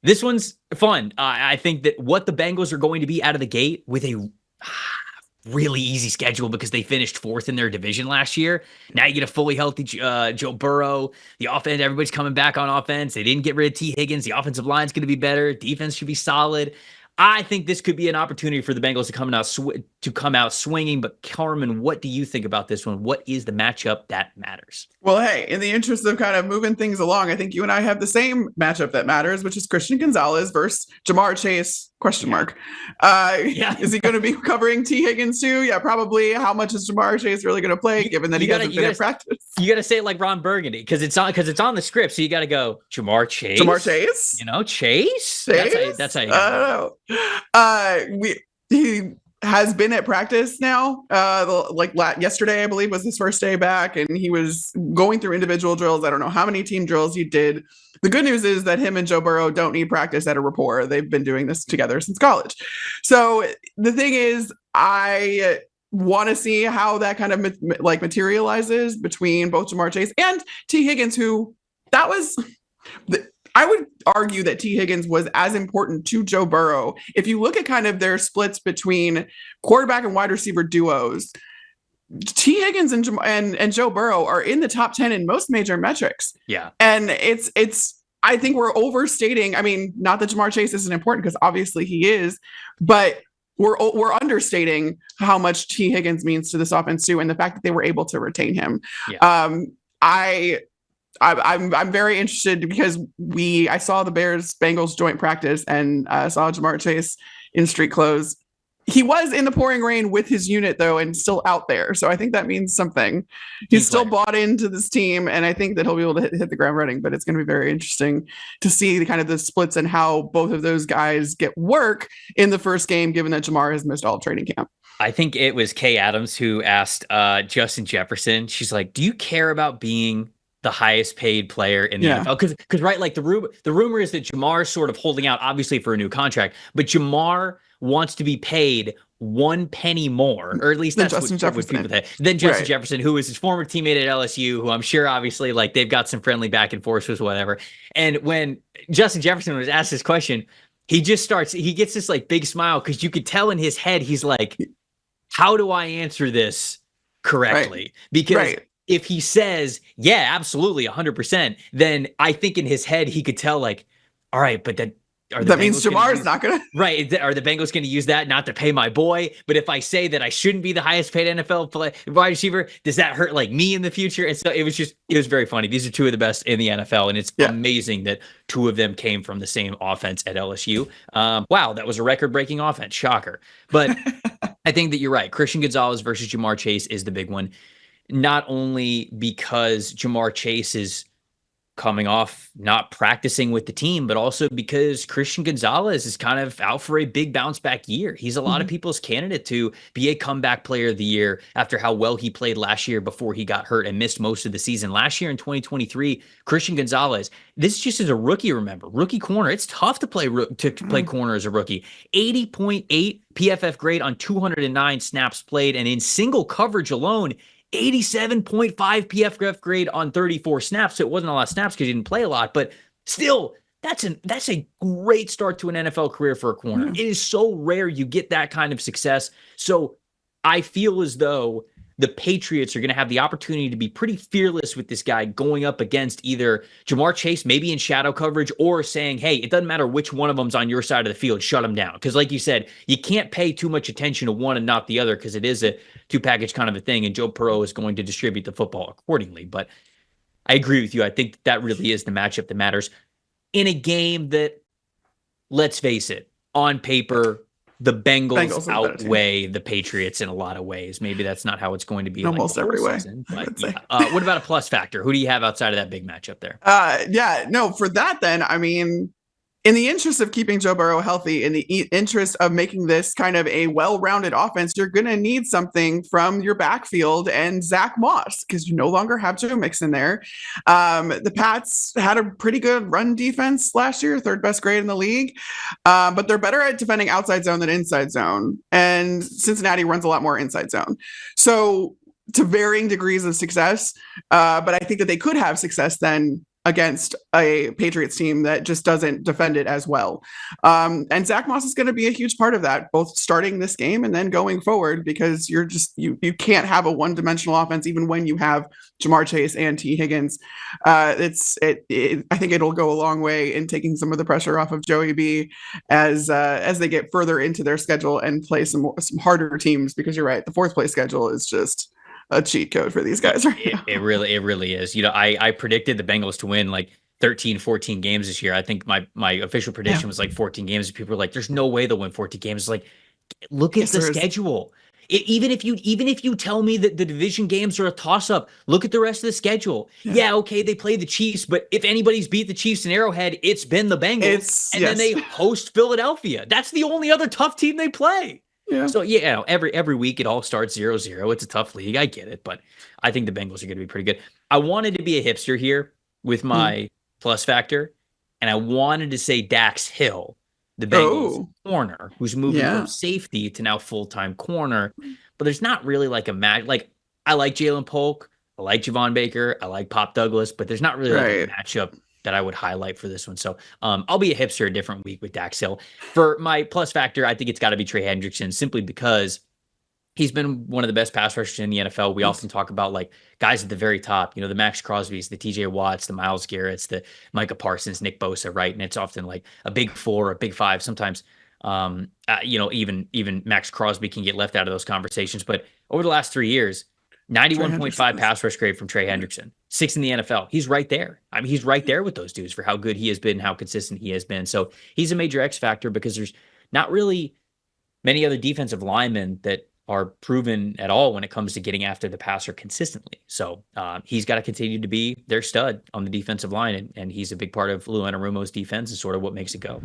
This one's fun. I think that what the Bengals are going to be out of the gate with a really easy schedule because they finished fourth in their division last year. Now you get a fully healthy Joe Burrow. The offense, everybody's coming back on offense. They didn't get rid of T. Higgins. The offensive line's going to be better. Defense should be solid. I think this could be an opportunity for the Bengals to come out swinging. But Carmen, what do you think about this one? What is the matchup that matters? Well, hey, in the interest of kind of moving things along, I think you and I have the same matchup that matters, which is Christian Gonzalez versus Jamar Chase, ? Is he going to be covering T. Higgins too? Yeah, probably. How much is Jamar Chase really going to play, given that he hasn't been in practice? You got to say it like Ron Burgundy, because it's on the script. So you got to go Jamar Chase. Jamar Chase? Chase? That's how you I don't know. He has been at practice now. Yesterday, I believe, was his first day back, and he was going through individual drills. I don't know how many team drills he did. The good news is that him and Joe Burrow don't need practice at a rapport. They've been doing this together since college. So the thing is, I want to see how that kind of materializes between both Jamar Chase and T. Higgins, I would argue that T. Higgins was as important to Joe Burrow. If you look at kind of their splits between quarterback and wide receiver duos, T. Higgins and Joe Burrow are in the top 10 in most major metrics. Yeah. And I think we're overstating. I mean, not that Jamar Chase isn't important, because obviously he is, but we're understating how much T. Higgins means to this offense too, and the fact that they were able to retain him. Yeah. I'm very interested because I saw the Bears-Bengals joint practice and saw Jamar Chase in street clothes. He was in the pouring rain with his unit, though, and still out there. So I think that means something. He's still bought into this team, and I think that he'll be able to hit the ground running. But it's going to be very interesting to see the splits and how both of those guys get work in the first game, given that Jamar has missed all of training camp. I think it was Kay Adams who asked Justin Jefferson. She's like, "Do you care about being the highest paid player in the NFL?" Because right, like the rumor is that Jamar's sort of holding out, obviously, for a new contract, but Jamar wants to be paid 1 penny more, or at least that's what people say, than Justin Jefferson, who is his former teammate at LSU, who I'm sure obviously like they've got some friendly back and forth with whatever. And when Justin Jefferson was asked this question, he gets this like big smile, because you could tell in his head he's like, how do I answer this correctly? Because if he says, yeah, absolutely, 100%, then I think in his head he could tell, like, all right, but that means Jamar's not going to. Right. Are the Bengals going to use that not to pay my boy? But if I say that I shouldn't be the highest paid NFL wide receiver, does that hurt like me in the future? And so it was very funny. These are two of the best in the NFL. And it's amazing that two of them came from the same offense at LSU. Wow, that was a record-breaking offense. Shocker. But I think that you're right. Christian Gonzalez versus Jamar Chase is the big one. Not only because Jamar Chase is coming off not practicing with the team, but also because Christian Gonzalez is kind of out for a big bounce back year. He's a lot of people's candidate to be a comeback player of the year after how well he played last year before he got hurt and missed most of the season. Last year in 2023, Christian Gonzalez, this just is a rookie, remember, rookie corner. It's tough to play corner as a rookie. 80.8 PFF grade on 209 snaps played, and in single coverage alone, 87.5 PFF grade on 34 snaps. So it wasn't a lot of snaps because he didn't play a lot, but still, that's a great start to an NFL career for a corner. It is so rare you get that kind of success. So I feel as though the Patriots are going to have the opportunity to be pretty fearless with this guy going up against either Jamar Chase, maybe in shadow coverage, or saying, hey, it doesn't matter which one of them's on your side of the field, shut them down. Because like you said, you can't pay too much attention to one and not the other, because it is a two-package kind of a thing, and Joe Burrow is going to distribute the football accordingly. But I agree with you. I think that really is the matchup that matters in a game that, let's face it, on paper, the Bengals outweigh the Patriots in a lot of ways. Maybe that's not how it's going to be almost every way. Season, but what about a plus factor? Who do you have outside of that big matchup there? For that, then, I mean, in the interest of keeping Joe Burrow healthy, in the interest of making this kind of a well-rounded offense, you're going to need something from your backfield and Zach Moss, because you no longer have Joe Mixon there. The Pats had a pretty good run defense last year, third best grade in the league, but they're better at defending outside zone than inside zone. And Cincinnati runs a lot more inside zone. So to varying degrees of success, but I think that they could have success then against a Patriots team that just doesn't defend it as well. And Zach Moss is going to be a huge part of that, both starting this game and then going forward, because you can't have a one-dimensional offense even when you have Jamar Chase and T. Higgins. I think it'll go a long way in taking some of the pressure off of Joey B as they get further into their schedule and play some harder teams, because you're right, the fourth place schedule is just a cheat code for these guys right now. It really is. I predicted the Bengals to win like 13, 14 games this year. I think my official prediction was like 14 games. And people were like, there's no way they'll win 14 games. It's like, look at the schedule. Even if you tell me that the division games are a toss-up, look at the rest of the schedule. Yeah, okay, they play the Chiefs, but if anybody's beat the Chiefs in Arrowhead, it's been the Bengals. Then they host Philadelphia. That's the only other tough team they play. Yeah. So every week it all starts 0-0. It's a tough league. I get it, but I think the Bengals are going to be pretty good. I wanted to be a hipster here with my plus factor, and I wanted to say Dax Hill, the Bengals corner, who's moving from safety to now full-time corner. But there's not really like a match. Like, I like Jalen Polk, I like Javon Baker, I like Pop Douglas, but there's not really like a matchup that I would highlight for this one. So I'll be a hipster a different week with Dax Hill. For my plus factor, I think it's got to be Trey Hendrickson, simply because he's been one of the best pass rushers in the NFL. We often talk about like guys at the very top, the Max Crosbys, the TJ Watts, the Myles Garretts, the Micah Parsons, Nick Bosa, right? And it's often like a big 4, a big 5. Sometimes, even Max Crosby can get left out of those conversations. But over the last 3 years, 91.5 pass rush grade from Trey Hendrickson, 6th in the NFL. He's right there. I mean, he's right there with those dudes for how good he has been, how consistent he has been. So he's a major X factor, because there's not really many other defensive linemen that are proven at all when it comes to getting after the passer consistently. So he's got to continue to be their stud on the defensive line, and he's a big part of Lou Anarumo's defense and sort of what makes it go.